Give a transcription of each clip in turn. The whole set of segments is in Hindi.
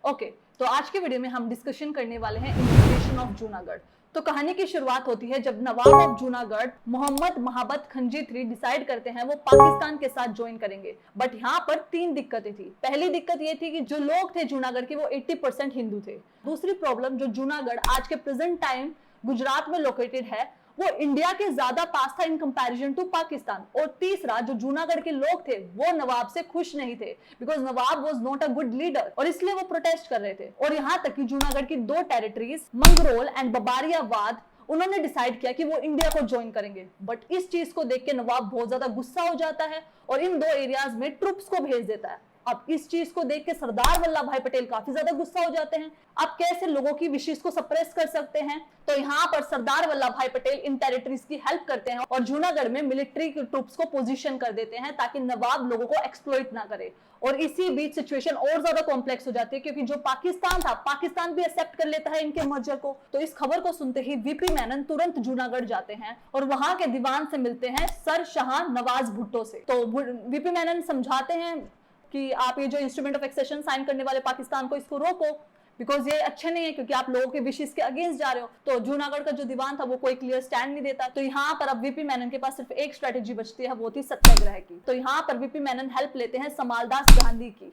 ओके, तो आज के वीडियो में हम डिस्कशन करने वाले हैं इंटीग्रेशन ऑफ जूनागढ़। तो कहानी की शुरुआत होती है जब नवाब ऑफ जूनागढ़ मोहम्मद महाबत खंजी डिसाइड करते हैं वो पाकिस्तान के साथ ज्वाइन करेंगे। बट यहाँ पर तीन दिक्कतें थी। पहली दिक्कत ये थी कि जो लोग थे जूनागढ़ के वो 80% हिंदू थे। दूसरी प्रॉब्लम, जो जूनागढ़ आज के प्रेजेंट टाइम गुजरात में लोकेटेड है, वो इंडिया के ज्यादा पास था इन कंपैरिजन टू पाकिस्तान। और तीसरा, जो जूनागढ़ के लोग थे वो नवाब से खुश नहीं थे, because Nawab was not a good leader और इसलिए वो प्रोटेस्ट कर रहे थे। और यहाँ तक कि जूनागढ़ की दो टेरिटरीज मंगरोल एंड बबारियाबाद उन्होंने डिसाइड किया कि वो इंडिया को ज्वाइन करेंगे। बट इस चीज को देख के नवाब बहुत ज्यादा गुस्सा हो जाता है और इन दो एरियाज में ट्रुप्स को भेज देता है। अब इस चीज को देख के सरदार वल्लभ भाई पटेल काफी ज्यादा गुस्सा हो जाते हैं। आप कैसे लोगों की विशेष को सप्रेस कर सकते हैं? तो यहाँ पर सरदार वल्लभ भाई पटेल इन टेरिटरीज की हेल्प करते हैं और जूनागढ़ में मिलिट्री के ट्रूप्स को पोजीशन कर देते हैं ताकि नवाब लोगों को एक्सप्लॉइट ना करे। और इसी बीच सिचुएशन और ज्यादा कॉम्प्लेक्स हो जाती है, क्योंकि जो पाकिस्तान था, पाकिस्तान भी एक्सेप्ट कर लेता है इनके मर्जर को। तो इस खबर को सुनते ही वीपी मेनन तुरंत जूनागढ़ जाते हैं और वहां के दीवान से मिलते हैं सर शाह नवाज भुट्टो से। तो वीपी मेनन समझाते हैं कि आप ये जो इंस्ट्रूमेंट ऑफ एक्सेशन साइन करने वाले पाकिस्तान को, इसको रोको, बिकॉज ये अच्छे नहीं है, क्योंकि आप लोगों के विशेष के अगेंस्ट जा रहे हो। तो जूनागढ़ का जो दीवान था वो कोई क्लियर स्टैंड नहीं देता। तो यहाँ पर अब वीपी मेनन के पास सिर्फ एक स्ट्रेटेजी बचती है, वो थी सत्याग्रह की। तो यहाँ पर वीपी मेनन हेल्प लेते हैं समालदास गांधी की,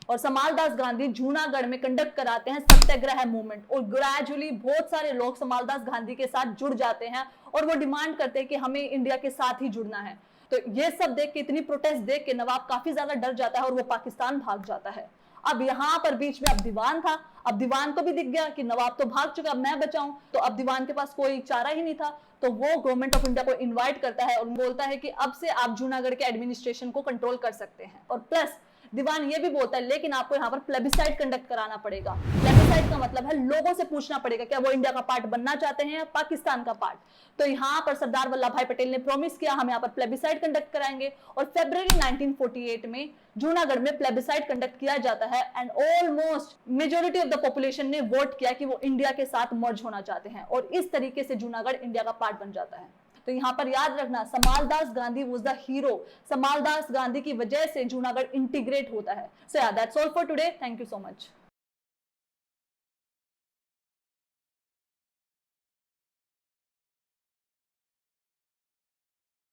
और समालदास गांधी जूनागढ़ में कंडक्ट कराते हैं सत्याग्रह मूवमेंट। और ग्रेजुअली बहुत सारे लोग समालदास गांधी के साथ जुड़ जाते हैं और वो डिमांड करते हैं कि हमें इंडिया के साथ ही जुड़ना है। तो ये सब देख के, इतनी प्रोटेस्ट देख के नवाब काफी ज्यादा डर जाता है और वो पाकिस्तान भाग जाता है। अब यहाँ पर बीच में अब दीवान था। अब दीवान को भी दिख गया कि नवाब तो भाग चुका, अब मैं बचाऊं। तो अब दीवान के पास कोई चारा ही नहीं था। तो वो गवर्नमेंट ऑफ इंडिया को इनवाइट करता है और बोलता है कि अब से आप जूनागढ़ के एडमिनिस्ट्रेशन को कंट्रोल कर सकते हैं। और प्लस दीवान ये भी बोलता है, लेकिन आपको यहाँ पर प्लेबिसाइड कंडक्ट कराना पड़ेगा। प्लेबिसाइड का मतलब है लोगों से पूछना पड़ेगा क्या वो इंडिया का पार्ट बनना चाहते हैं या पाकिस्तान का पार्ट। तो यहाँ पर सरदार वल्लभ भाई पटेल ने प्रॉमिस किया, हम यहाँ पर प्लेबिसाइड कंडक्ट कराएंगे। और फरवरी 1948 में जूनागढ़ में प्लेबिसाइड कंडक्ट किया जाता है and almost majority of the population ने वोट किया कि वो इंडिया के साथ मर्ज होना चाहते हैं, और इस तरीके से जूनागढ़ इंडिया का पार्ट बन जाता है। तो यहाँ पर याद रखना, Samaldas Gandhi was the hero. Samaldas Gandhi की वजह से जूनागढ़ इंटीग्रेट होता है। So yeah that's all for today. Thank you so much.